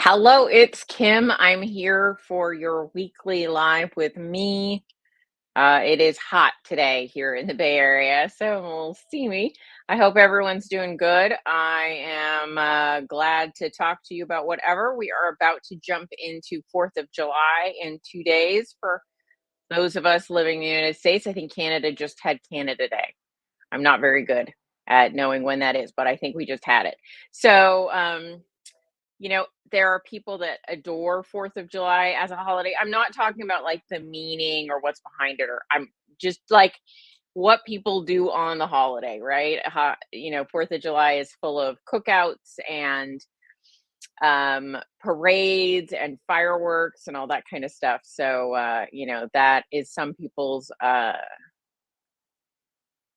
Hello, it's Kim. I'm here for your weekly live with me. It is hot today here in the Bay Area, so we'll see me. I hope everyone's doing good. I am glad to talk to you about whatever. We are about to jump into 4th of July in 2 days for those of us living in the United States. I think Canada just had Canada Day. I'm not very good at knowing when that is, but I think we just had it. So, there are people that adore 4th of July as a holiday. I'm not talking about like the meaning or what's behind it, or I'm just like what people do on the holiday, right? 4th of July is full of cookouts and parades and fireworks and all that kind of stuff. So, that is some people's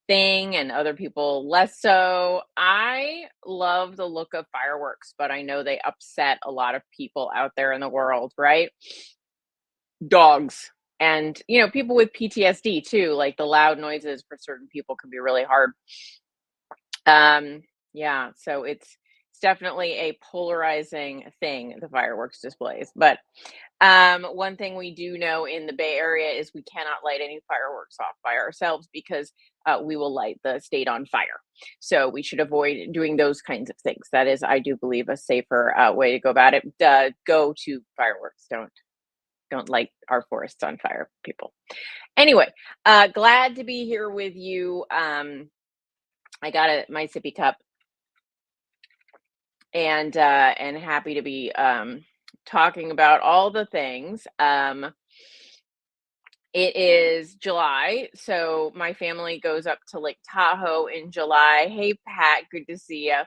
thing and other people less so. I love the look of fireworks, but I know they upset a lot of people out there in the world, right? Dogs and, people with PTSD too, like the loud noises for certain people can be really hard. Yeah, so it's definitely a polarizing thing, the fireworks displays. But one thing we do know in the Bay Area is we cannot light any fireworks off by ourselves because we will light the state on fire. So we should avoid doing those kinds of things. That is, I do believe, a safer way to go about it. Go to fireworks. Don't light our forests on fire, people. Anyway, glad to be here with you. I got my sippy cup and happy to be talking about all the things. It is July, so my family goes up to Lake Tahoe in July. Hey, Pat, good to see you.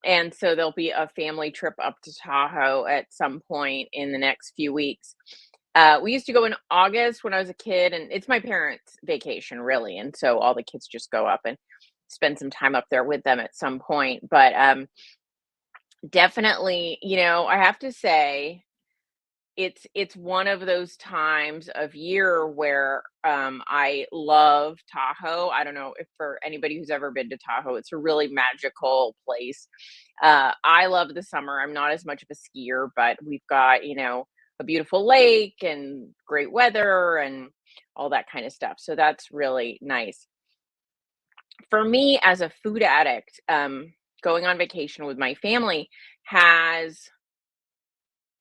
And so there'll be a family trip up to Tahoe at some point in the next few weeks. We used to go in August when I was a kid, and it's my parents' vacation, really. And so all the kids just go up and spend some time up there with them at some point. But definitely, I have to say, it's one of those times of year where I love Tahoe. I don't know if for anybody who's ever been to Tahoe, it's a really magical place. I love the summer. I'm not as much of a skier, but we've got, a beautiful lake and great weather and all that kind of stuff. So that's really nice. For me as a food addict, going on vacation with my family has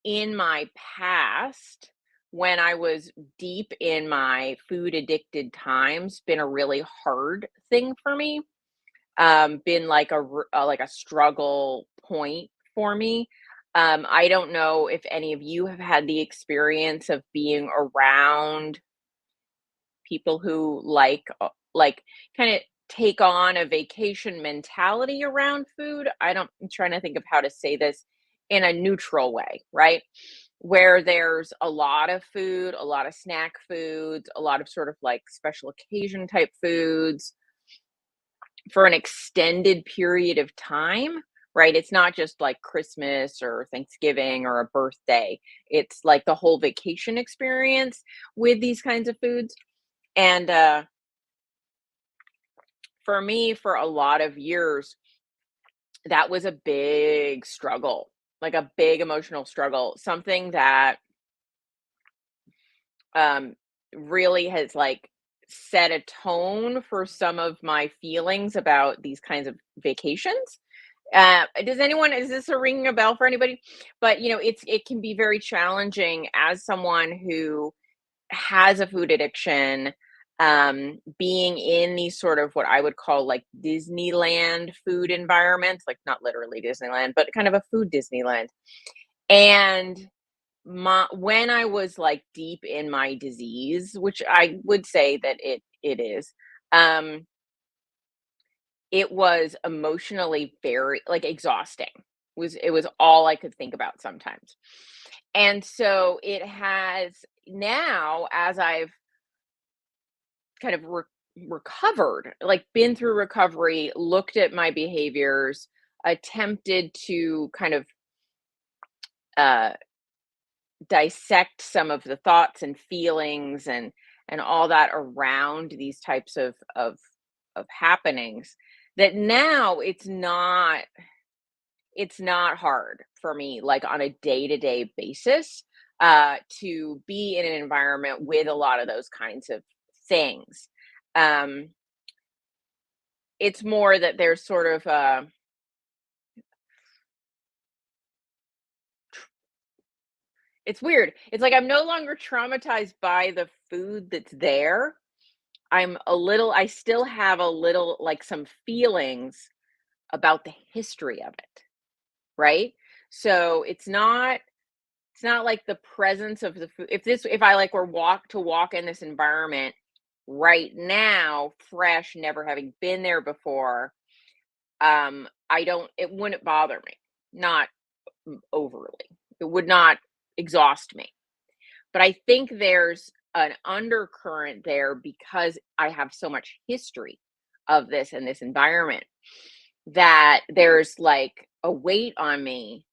in my past, when I was deep in my food addicted times, been a really hard thing for me. Been like like a struggle point for me. I don't know if any of you have had the experience of being around people who like kind of take on a vacation mentality around food. I'm trying to think of how to say this in a neutral way, right? Where there's a lot of food, a lot of snack foods, a lot of sort of like special occasion type foods for an extended period of time, right? It's not just like Christmas or Thanksgiving or a birthday. It's like the whole vacation experience with these kinds of foods. And for me, for a lot of years, that was a big struggle, like a big emotional struggle, something that um, really has like set a tone for some of my feelings about these kinds of vacations. Is this a ringing a bell for anybody? But it can be very challenging as someone who has a food addiction, being in these sort of what I would call like Disneyland food environments, like not literally Disneyland, but kind of a food Disneyland. And when I was like deep in my disease, which I would say that it is, um, it was emotionally very like exhausting. It was all I could think about sometimes. And so it has now, as I've kind of recovered, like been through recovery, looked at my behaviors, attempted to kind of uh, dissect some of the thoughts and feelings and all that around these types of happenings. That now it's not. it's not hard for me, like, on a day-to-day basis, to be in an environment with a lot of those kinds of things. Um, it's more that there's sort of, it's weird. It's like I'm no longer traumatized by the food that's there. I still have a little, like, some feelings about the history of it, right? So it's not like the presence of the food. If I like were walk in this environment right now, fresh, never having been there before, I don't it wouldn't bother me. Not overly. It would not exhaust me. But I think there's an undercurrent there because I have so much history of this in this environment that there's like a weight on me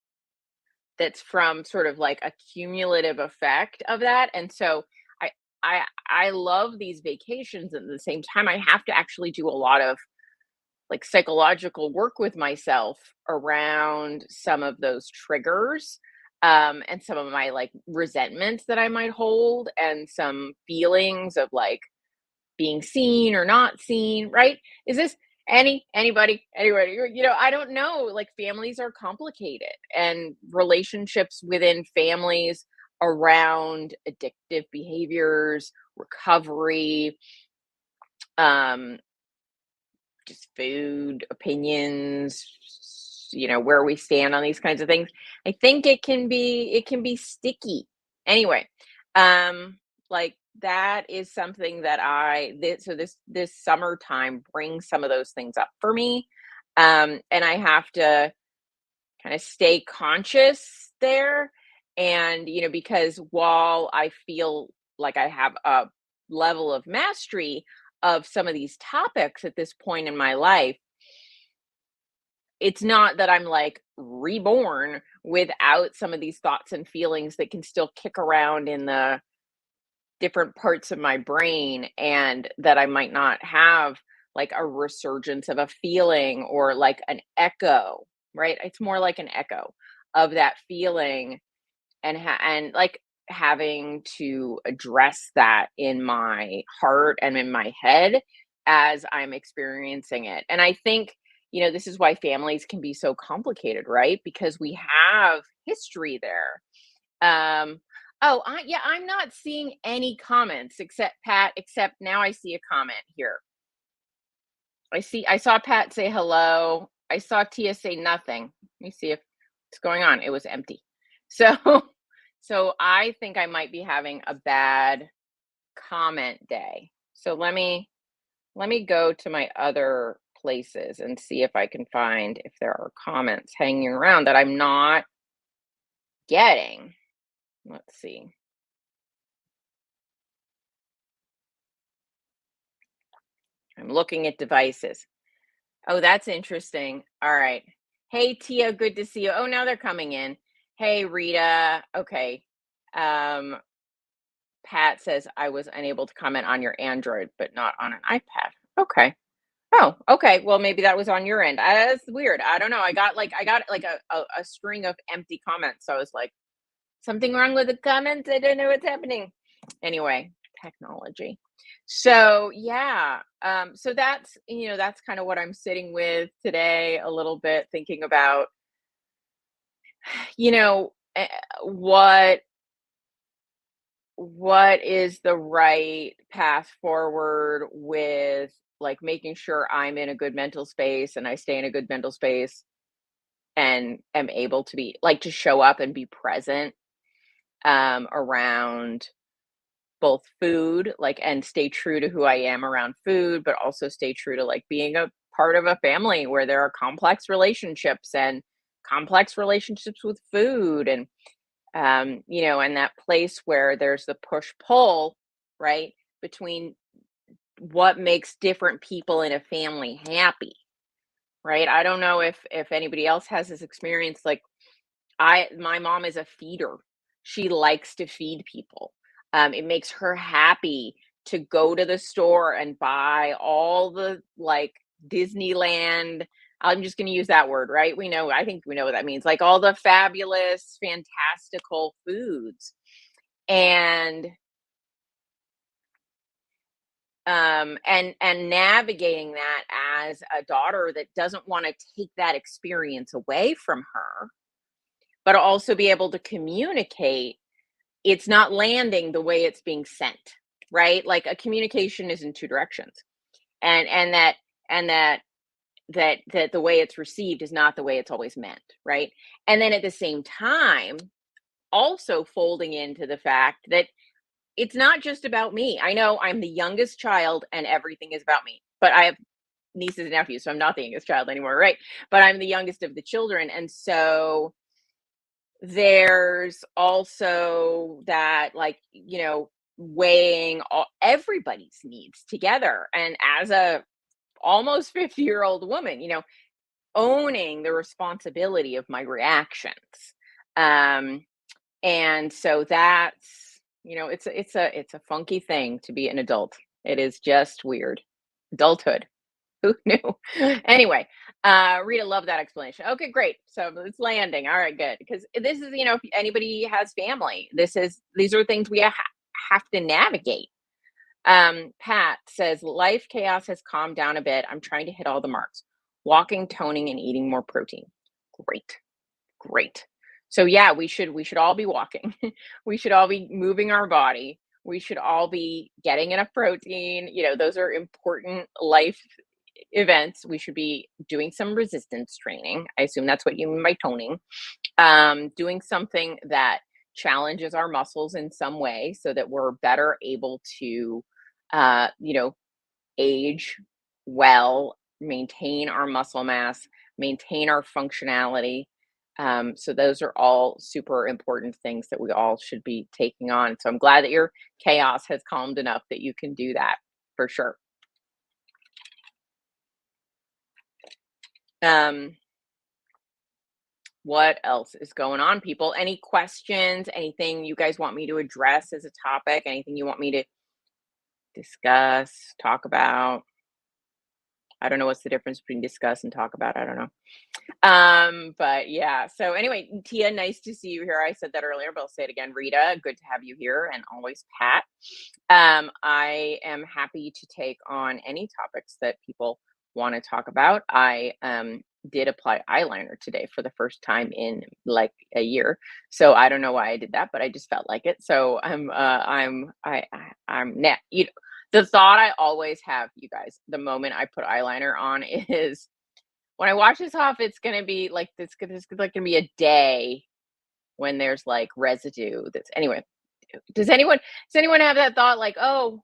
that's from sort of like a cumulative effect of that. And so I I love these vacations, and at the same time I have to actually do a lot of like psychological work with myself around some of those triggers, and some of my like resentments that I might hold, and some feelings of like being seen or not seen, right? Is this anybody, I don't know, like families are complicated, and relationships within families around addictive behaviors, recovery, um just food, opinions, where we stand on these kinds of things. I think it can be sticky. Anyway, like that is something that this summertime brings some of those things up for me. And I have to kind of stay conscious there. And, because while I feel like I have a level of mastery of some of these topics at this point in my life, it's not that I'm like reborn without some of these thoughts and feelings that can still kick around in the different parts of my brain, and that I might not have like a resurgence of a feeling or like an echo, right? It's more like an echo of that feeling, and like having to address that in my heart and in my head as I'm experiencing it. And I think, this is why families can be so complicated, right? Because we have history there. Oh, yeah, I'm not seeing any comments except Pat, except now I see a comment here. I saw Pat say hello. I saw Tia say nothing. Let me see if what's going on. It was empty. So so I think I might be having a bad comment day. So let me go to my other places and see if I can find if there are comments hanging around that I'm not getting. Let's see. I'm looking at devices. Oh, that's interesting. All right. Hey, Tia, good to see you. Oh, now they're coming in. Hey, Rita. Okay. Um, Pat says I was unable to comment on your Android, but not on an iPad. Okay. Oh, okay. Well, maybe that was on your end. That's weird. I don't know. I got like a string of empty comments. So I was like, something wrong with the comments? I don't know what's happening. Anyway, technology. So yeah, so that's kind of what I'm sitting with today a little bit, thinking about, you know, eh, what what is the right path forward with like making sure I'm in a good mental space and I stay in a good mental space and am able to be like to show up and be present around both food, like, and stay true to who I am around food, but also stay true to like being a part of a family where there are complex relationships with food, and and that place where there's the push pull, right, between what makes different people in a family happy, right? I don't know if anybody else has this experience. Like, my mom is a feeder. She likes to feed people. It makes her happy to go to the store and buy all the like Disneyland I'm just going to use that word, right? I think we know what that means. Like all the fabulous, fantastical foods. And and navigating that as a daughter that doesn't want to take that experience away from her, but also be able to communicate it's not landing the way it's being sent, right? Like a communication is in two directions. And and that that the way it's received is not the way it's always meant, right? And then at the same time, also folding into the fact that it's not just about me. I know I'm the youngest child and everything is about me, but I have nieces and nephews, so I'm not the youngest child anymore, right? But I'm the youngest of the children. And so there's also that, like, weighing everybody's needs together. And as a almost 50-year-old woman, owning the responsibility of my reactions. Um, and so that's, it's a funky thing to be an adult. It is just weird. Adulthood. Who knew? Anyway, Rita, love that explanation. Okay, great. So it's landing. All right, good. Because this is, if anybody has family, these are things we have to navigate. Pat says, life chaos has calmed down a bit. I'm trying to hit all the marks. Walking, toning, and eating more protein. Great. Great. So yeah, we should all be walking. We should all be moving our body. We should all be getting enough protein. Those are important life events. We should be doing some resistance training. I assume that's what you mean by toning. Doing something that challenges our muscles in some way so that we're better able to, uh, you know, age well, maintain our muscle mass, maintain our functionality. So those are all super important things that we all should be taking on. So I'm glad that your chaos has calmed enough that you can do that for sure. Um, what else is going on, people? Any questions? Anything you guys want me to address as a topic? Anything you want me to discuss, talk about? I don't know what's the difference between discuss and talk about. I don't know. But yeah. So anyway, Tia, nice to see you here. I said that earlier, but I'll say it again. Rita, good to have you here, and always Pat. I am happy to take on any topics that people want to talk about. I did apply eyeliner today for the first time in like a year. So I don't know why I did that, but I just felt like it. So I'm net. The thought I always have, you guys, the moment I put eyeliner on is when I wash this off, it's gonna be like like gonna be a day when there's like residue. That's anyway. Does anyone have that thought like, oh,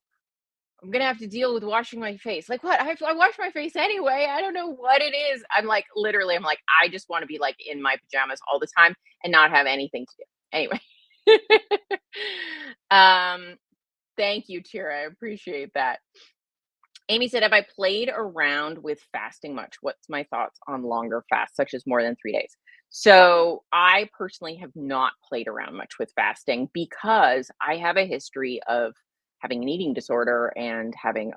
I'm gonna have to deal with washing my face? Like what? I wash my face anyway. I don't know what it is. I'm like, I just want to be like in my pajamas all the time and not have anything to do. Anyway. um, thank you, Tira. I appreciate that. Amy said, have I played around with fasting much? What's my thoughts on longer fasts, such as more than 3 days? So, I personally have not played around much with fasting because I have a history of having an eating disorder and having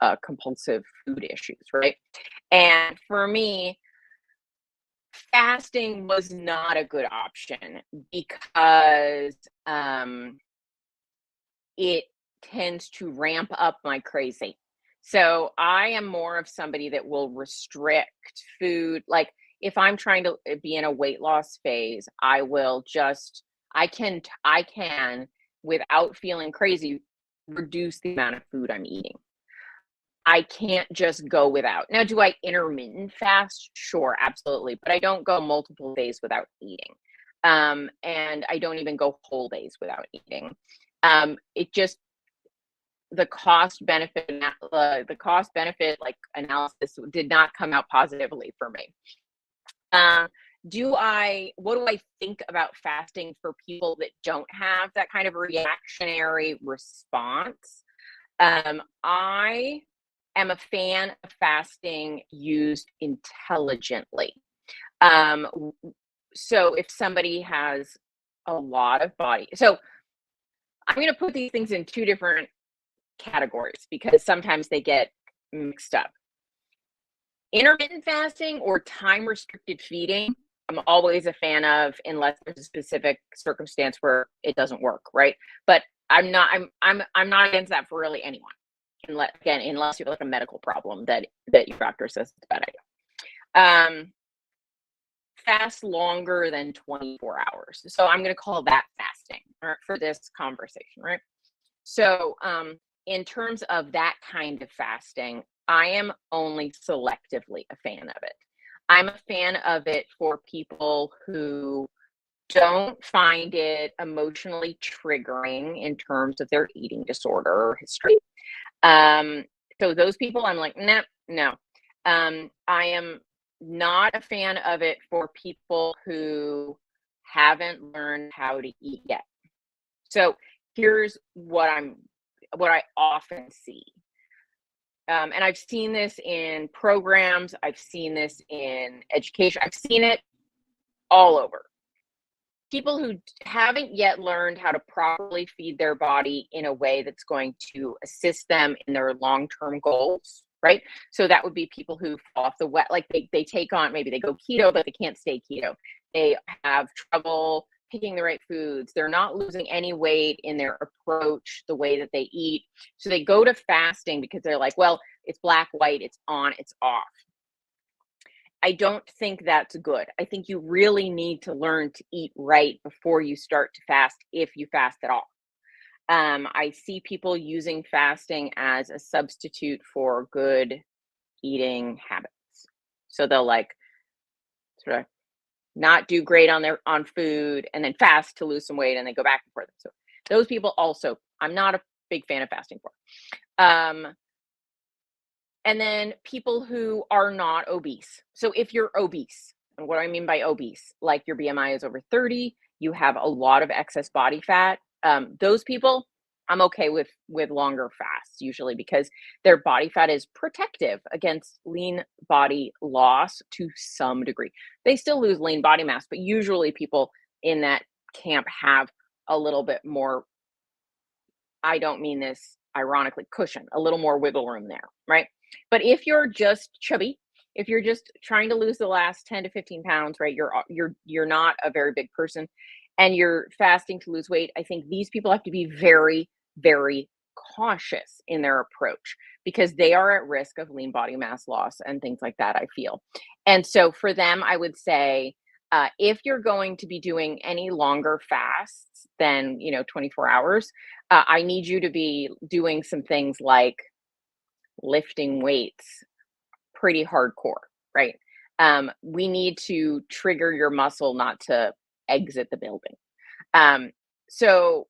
a compulsive food issues, right? And for me, fasting was not a good option because it tends to ramp up my crazy. So I am more of somebody that will restrict food. Like if I'm trying to be in a weight loss phase, I can without feeling crazy reduce the amount of food I'm eating. I can't just go without. Now, do I intermittent fast? Sure, absolutely. But I don't go multiple days without eating. And I don't even go whole days without eating. It just the cost benefit like analysis did not come out positively for me. Um, what do I think about fasting for people that don't have that kind of reactionary response? I am a fan of fasting used intelligently. Um, so if somebody has a lot of body, so I'm going to put these things in two different categories because sometimes they get mixed up. Intermittent fasting or time restricted feeding, I'm always a fan of unless there's a specific circumstance where it doesn't work, right? But I'm not against that for really anyone. Unless you have like a medical problem that your doctor says it's a bad idea. Fast longer than 24 hours. So I'm going to call that fasting, right, for this conversation, right? So, in terms of that kind of fasting, I am only selectively a fan of it. I'm a fan of it for people who don't find it emotionally triggering in terms of their eating disorder or history. Um, so those people, I'm like, no, no. I am not a fan of it for people who haven't learned how to eat yet. So here's what I often see. And I've seen this in programs, I've seen this in education, I've seen it all over. People who haven't yet learned how to properly feed their body in a way that's going to assist them in their long-term goals, right? So that would be people who fall off the wet, like they take on, maybe they go keto, but they can't stay keto. They have trouble picking the right foods. They're not losing any weight in their approach, the way that they eat. So they go to fasting because they're like, well, it's black, white, it's on, it's off. I don't think that's good. I think you really need to learn to eat right before you start to fast, if you fast at all. I see people using fasting as a substitute for good eating habits. So they'll like sort of not do great on food and then fast to lose some weight and then go back and forth. So those people also, I'm not a big fan of fasting for. Um, and then people who are not obese. So if you're obese, and what I mean by obese, like your BMI is over 30, you have a lot of excess body fat. Those people, I'm okay with longer fasts usually because their body fat is protective against lean body loss to some degree. They still lose lean body mass, but usually people in that camp have a little bit more, I don't mean this ironically, cushion, a little more wiggle room there, right? But if you're just chubby, if you're just trying to lose the last 10 to 15 pounds, right? You're not a very big person and you're fasting to lose weight. I think these people have to be very, very cautious in their approach because they are at risk of lean body mass loss and things like that, I feel. And so for them, I would say if you're going to be doing any longer fasts than 24 hours, I need you to be doing some things like lifting weights pretty hardcore, right? We need to trigger your muscle not to exit the building. Um, so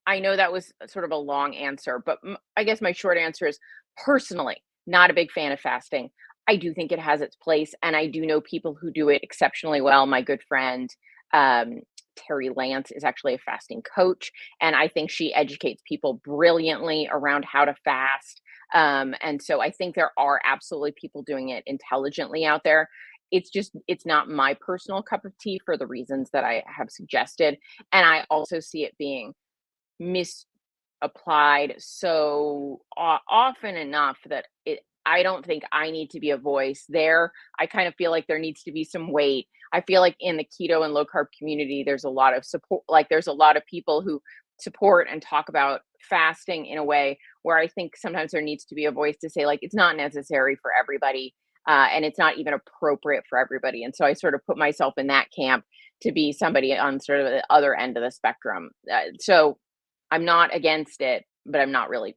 I know that was sort of a long answer, but I guess my short answer is personally, not a big fan of fasting. I do think it has its place, and I do know people who do it exceptionally well. My good friend, um, Terry Lance, is actually a fasting coach, and I think she educates people brilliantly around how to fast. And so I think there are absolutely people doing it intelligently out there. It's not my personal cup of tea for the reasons that I have suggested. And I also see it being misapplied so often enough that I don't think I need to be a voice there. I kind of feel like there needs to be some weight. I feel like in the keto and low carb community, there's a lot of support. Like there's a lot of people who support and talk about fasting in a way where I think sometimes there needs to be a voice to say like it's not necessary for everybody, and it's not even appropriate for everybody. And so I sort of put myself in that camp to be somebody on sort of the other end of the spectrum. So I'm not against it, but it's not really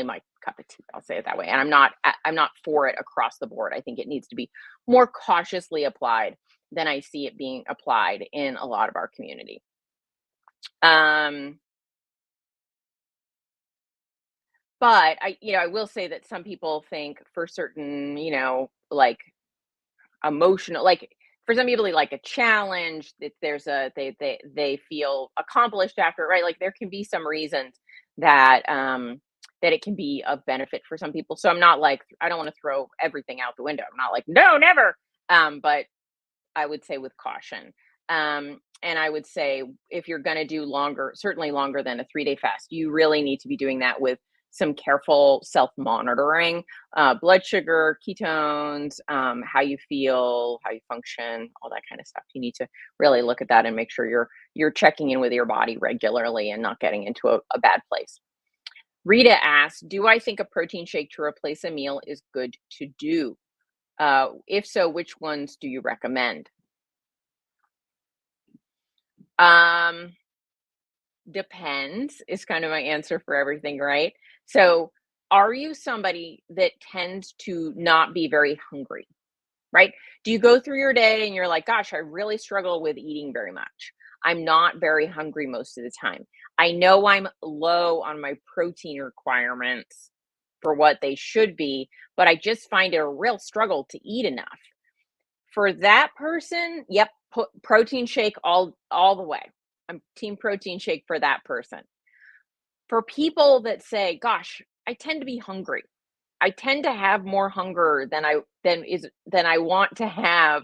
my cup of tea. I'll say it that way. And I'm not for it across the board. I think it needs to be more cautiously applied than I see it being applied in a lot of our community. Um, but I will say that some people think for certain, like emotional, like for some people they like a challenge that there's a they feel accomplished after, right? Like there can be some reasons that that it can be of benefit for some people. So I'm not like, I don't want to throw everything out the window. I'm not like no, never. But I would say with caution. And I would say if you're going to do longer, certainly longer than a 3-day fast, you really need to be doing that with some careful self-monitoring, blood sugar, ketones, how you feel, how you function, all that kind of stuff. You need to really look at that and make sure you're checking in with your body regularly and not getting into a bad place. Rita asks, "Do I think a protein shake to replace a meal is good to do? If so, which ones do you recommend?" Um, Depends is kind of my answer for everything, right? So, are you somebody that tends to not be very hungry, right? Do you go through your day and you're like, gosh, I really struggle with eating very much. I'm not very hungry most of the time. I know I'm low on my protein requirements for what they should be, but I just find it a real struggle to eat enough. For that person, yep, protein shake all the way. I'm team protein shake for that person. For people that say, "Gosh, I tend to be hungry. I tend to have more hunger than I want to have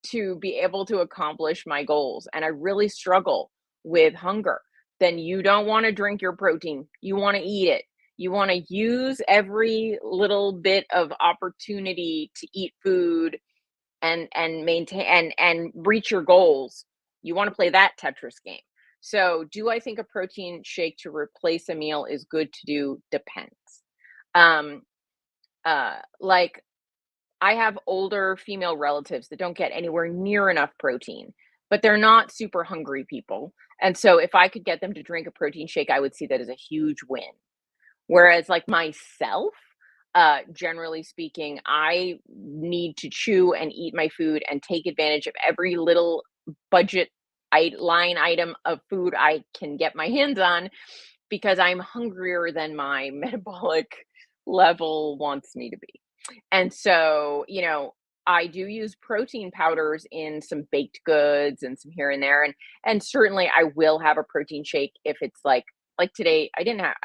to be able to accomplish my goals, and I really struggle with hunger." Then you don't wanna drink your protein, you wanna eat it. You wanna use every little bit of opportunity to eat food and maintain and reach your goals. You want to play that Tetris game. So, do I think a protein shake to replace a meal is good to do? Depends. Um, like I have older female relatives that don't get anywhere near enough protein, but they're not super hungry people. And so, if I could get them to drink a protein shake, I would see that as a huge win. Whereas, like myself, generally speaking, I need to chew and eat my food and take advantage of every little budget line item of food I can get my hands on because I'm hungrier than my metabolic level wants me to be. And so, I do use protein powders in some baked goods and some here and there. And certainly I will have a protein shake if it's like today I didn't have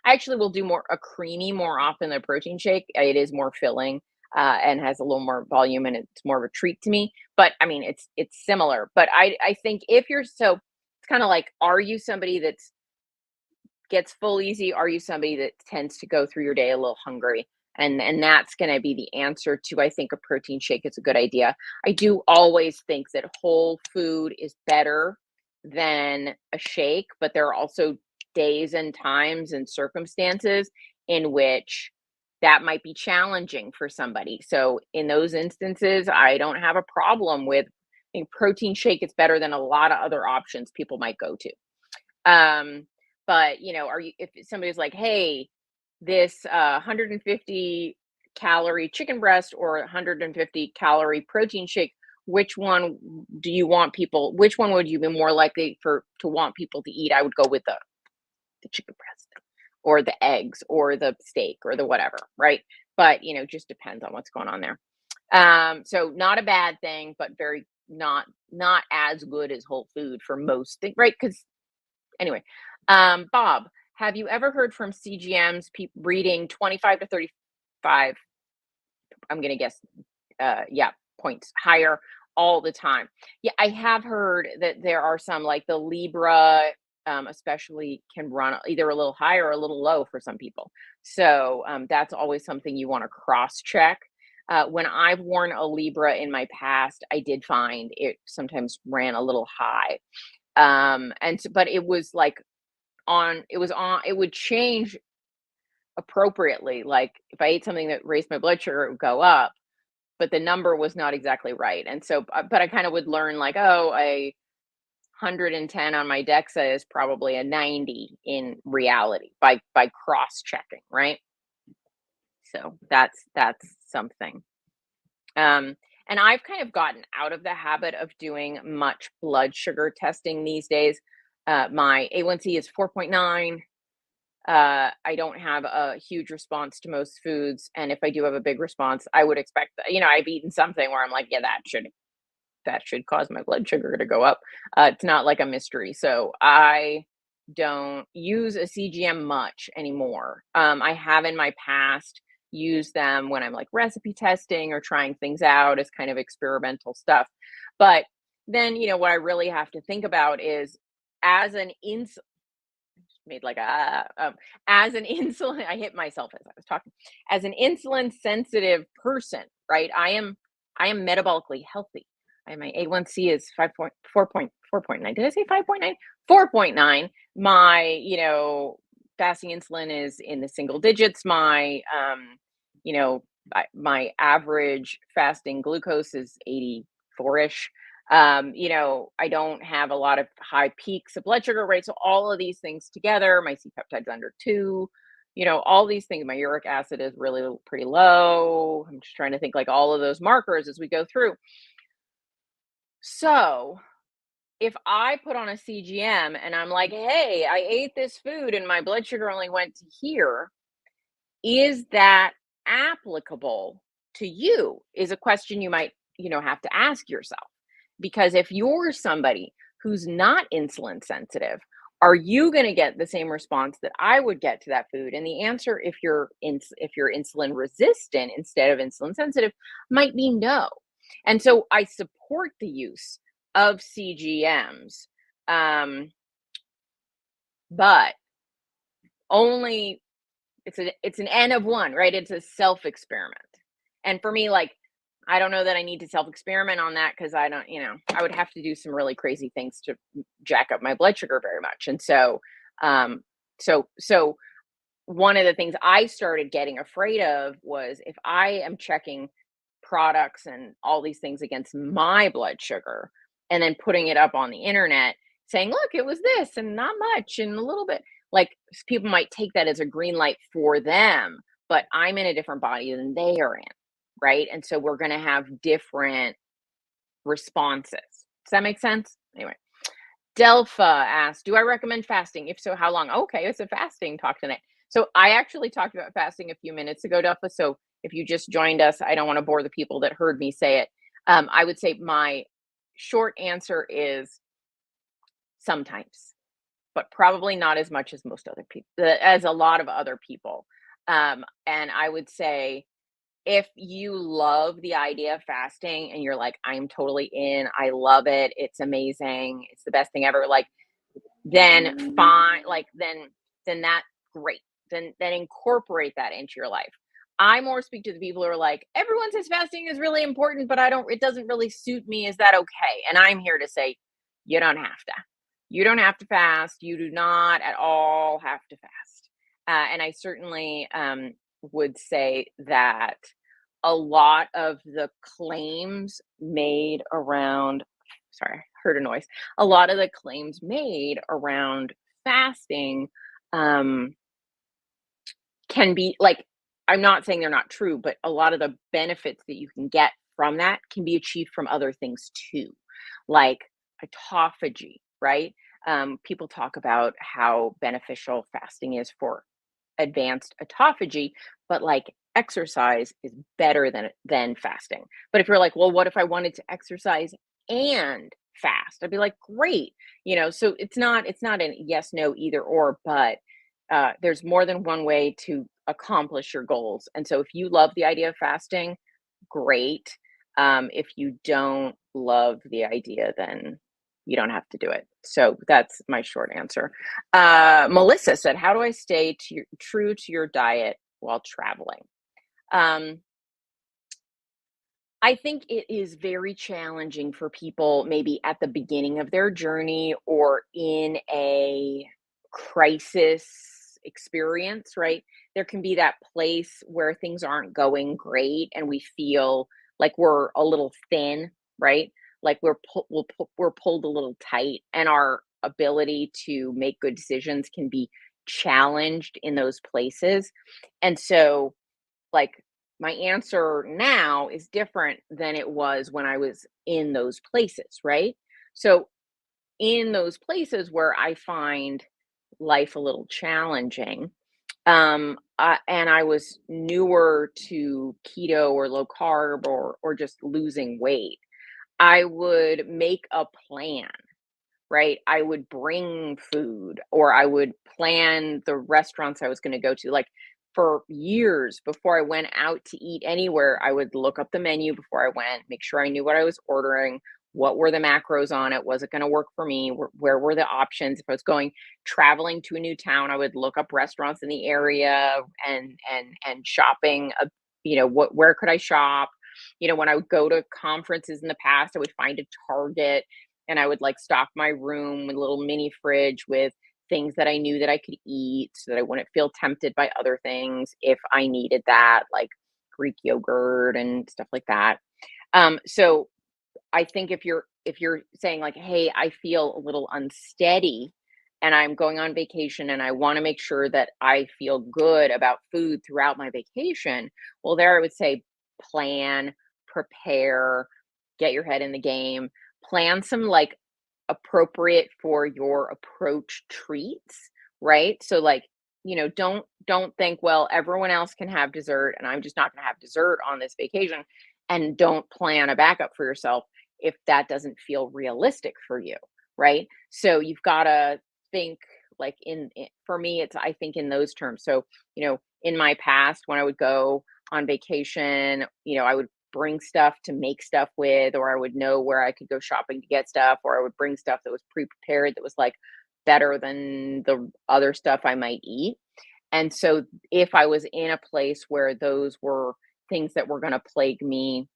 I actually will do more a creamy more often than a protein shake. It is more filling, and has a little more volume, and it's more of a treat to me. But I mean, it's similar. But I think if you're so, it's kind of like, are you somebody that's gets full easy? Are you somebody that tends to go through your day a little hungry? And that's going to be the answer to, I think a protein shake is a good idea. I do always think that whole food is better than a shake, but there are also days and times and circumstances in which that might be challenging for somebody. So in those instances, I don't have a problem with a protein shake. It's better than a lot of other options people might go to. Um, but, are you if somebody's like, "Hey, this, 150 calorie chicken breast or 150 calorie protein shake, which one which one would you be more likely for to want people to eat?" I would go with the chicken breast or the eggs or the steak or the whatever, right? But, just depends on what's going on there. So not a bad thing, but very not as good as whole food for most things, right? Because anyway, Bob, have you ever heard from CGMs reading 25 to 35? I'm gonna guess, yeah, points higher all the time. Yeah, I have heard that there are some like the Libra, especially can run either a little high or a little low for some people. So that's always something you want to cross check. When I've worn a Libra in my past, I did find it sometimes ran a little high. But it was like it would change appropriately. Like if I ate something that raised my blood sugar, it would go up, but the number was not exactly right. And so, but I kind of would learn like, oh, a 110 on my DEXA is probably a 90 in reality by cross checking, right? So that's something. Um, and I've kind of gotten out of the habit of doing much blood sugar testing these days. My A1C is 4.9. I don't have a huge response to most foods, and if I do have a big response, I would expect that, I've eaten something where I'm like, yeah, that should cause my blood sugar to go up. It's not like a mystery, so I don't use a CGM much anymore. I have in my past used them when I'm like recipe testing or trying things out as kind of experimental stuff, but then what I really have to think about is as an made like a as an insulin I hit myself as I was talking. As an insulin sensitive person, right? I am metabolically healthy. My A1C is 5.4.4.9. Did I say 5.9? 4.9. My, fasting insulin is in the single digits. My you know, my average fasting glucose is 84ish. I don't have a lot of high peaks of blood sugar, right? So all of these things together, my C peptide's under 2, all these things, my uric acid is really pretty low. I'm just trying to think like all of those markers as we go through. So if I put on a CGM and I'm like, hey, I ate this food and my blood sugar only went to here, is that applicable to you? Is a question you might, have to ask yourself. Because if you're somebody who's not insulin sensitive, are you going to get the same response that I would get to that food? And the answer, if you're insulin resistant instead of insulin sensitive, might be no. And so I support the use of CGMs, but only it's an N of one, right? It's a self experiment. And for me, like, I don't know that I need to self experiment on that because I don't, I would have to do some really crazy things to jack up my blood sugar very much. And so, so one of the things I started getting afraid of was if I am checking products and all these things against my blood sugar and then putting it up on the internet saying, look, it was this and not much and a little bit, like people might take that as a green light for them, but I'm in a different body than they are in, right? And so we're going to have different responses. Does that make sense? Anyway, Delpha asked, do I recommend fasting? If so, how long? Okay, it's a fasting talk tonight. So I actually talked about fasting a few minutes ago, Delpha. So if you just joined us, I don't want to bore the people that heard me say it. I would say my short answer is sometimes, but probably not as much as most other people, as a lot of other people. And I would say if you love the idea of fasting and you're like, I'm totally in, I love it, it's amazing, it's the best thing ever, like, then fine, like, then that's great. Then incorporate that into your life. I more speak to the people who are like, everyone says fasting is really important, but it doesn't really suit me. Is that okay? And I'm here to say, you don't have to. You don't have to fast. You do not at all have to fast. And I certainly would say that a lot of the claims made around, sorry, I heard a noise. A lot of the claims made around fasting um, can be like, I'm not saying they're not true, but a lot of the benefits that you can get from that can be achieved from other things too, like autophagy, right? People talk about how beneficial fasting is for advanced autophagy, but like exercise is better than fasting. But if you're like, well, what if I wanted to exercise and fast? I'd be like, great. So it's not a yes, no, either or, but there's more than one way to accomplish your goals. And so if you love the idea of fasting, great. If you don't love the idea, then you don't have to do it. So that's my short answer. Melissa said, how do I stay true to your diet while traveling? I think it is very challenging for people maybe at the beginning of their journey or in a crisis experience, right? There can be that place where things aren't going great and we feel like we're a little thin, right? Like we're pulled a little tight and our ability to make good decisions can be challenged in those places. And so like my answer now is different than it was when I was in those places, right? So, in those places where I find life a little challenging, and I was newer to keto or low carb or just losing weight, I would make a plan, right? I would bring food or I would plan the restaurants I was going to go to. Like for years before I went out to eat anywhere, I would look up the menu before I went, make sure I knew what I was ordering, what were the macros on it? Was it going to work for me? Where were the options? If I was going traveling to a new town, I would look up restaurants in the area and shopping. Where could I shop? When I would go to conferences in the past, I would find a Target and I would like stock my room with a little mini fridge with things that I knew that I could eat so that I wouldn't feel tempted by other things if I needed that, like Greek yogurt and stuff like that. So I think if you're saying like, "Hey, I feel a little unsteady and I'm going on vacation and I want to make sure that I feel good about food throughout my vacation." Well, there I would say plan, prepare, get your head in the game, plan some like appropriate for your approach treats, right? So like, don't think, well, everyone else can have dessert and I'm just not going to have dessert on this vacation, and don't plan a backup for yourself if that doesn't feel realistic for you, right? So you've got to think like for me it's I think in those terms. So, in my past when I would go on vacation, I would bring stuff to make stuff with, or I would know where I could go shopping to get stuff, or I would bring stuff that was pre-prepared that was like better than the other stuff I might eat. And so if I was in a place where those were things that were going to plague me,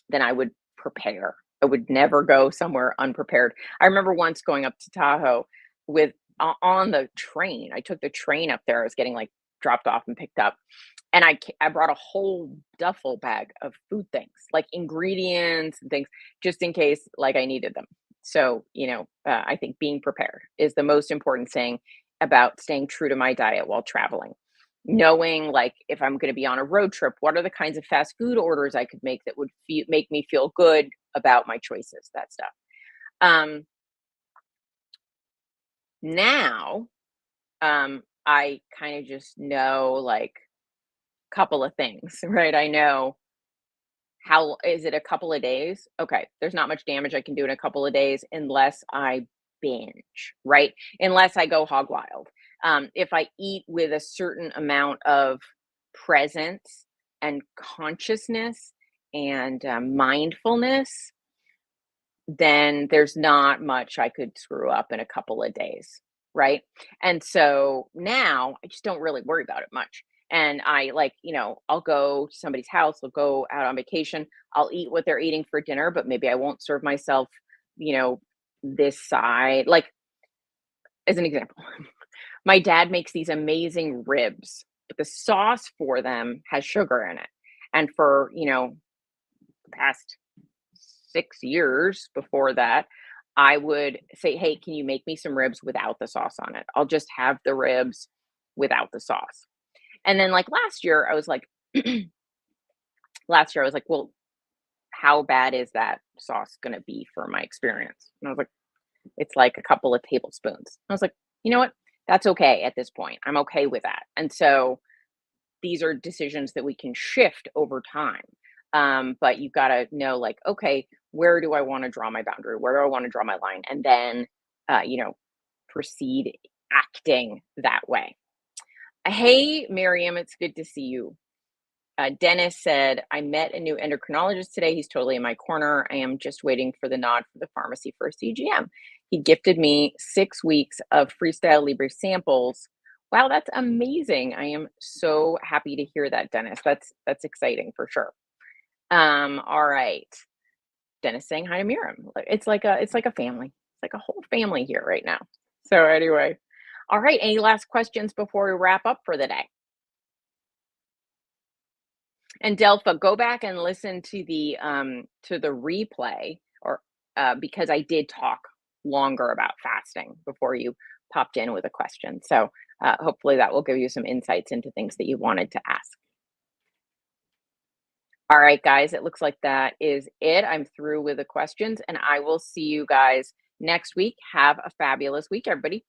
then I would prepare. I would never go somewhere unprepared. I remember once going up to Tahoe with on the train. I took the train up there. I was getting like dropped off and picked up, and I brought a whole duffel bag of food things, like ingredients and things, just in case like I needed them. So, I think being prepared is the most important thing about staying true to my diet while traveling. Knowing like if I'm going to be on a road trip, what are the kinds of fast food orders I could make that would make me feel good about my choices, that stuff. Um, Now, I kind of just know like a couple of things, right? I know how is it a couple of days? Okay, there's not much damage I can do in a couple of days unless I binge, right? Unless I go hog wild. If I eat with a certain amount of presence and consciousness and mindfulness, then there's not much I could screw up in a couple of days, right? And so now I just don't really worry about it much. And I like, I'll go to somebody's house, I'll go out on vacation, I'll eat what they're eating for dinner, but maybe I won't serve myself, you know, this side. Like, as an example, my dad makes these amazing ribs, but the sauce for them has sugar in it. And for, the past 6 years before that, I would say, "Hey, can you make me some ribs without the sauce on it? I'll just have the ribs without the sauce." And then, like, last year I was like, "Well, how bad is that sauce gonna be for my experience?" And I was like, "It's like a couple of tablespoons." I was like, "You know what? That's okay at this point. I'm okay with that." And so these are decisions that we can shift over time. But you've got to know, like, okay, where do I want to draw my boundary? Where do I want to draw my line? And then, uh, you know, proceed acting that way. Hey, Miriam, it's good to see you. Dennis said, "I met a new endocrinologist today. He's totally in my corner. I am just waiting for the nod for the pharmacy for a CGM. He gifted me 6 weeks of Freestyle Libre samples. Wow, that's amazing. I am so happy to hear that, Dennis. That's exciting for sure. All right. Dennis saying hi to Miriam. It's like a family. It's like a whole family here right now. So anyway, all right. Any last questions before we wrap up for the day? And Delpha, go back and listen to the replay, or because I did talk longer about fasting before you popped in with a question. So hopefully that will give you some insights into things that you wanted to ask. All right, guys, it looks like that is it. I'm through with the questions, and I will see you guys next week. Have a fabulous week, everybody.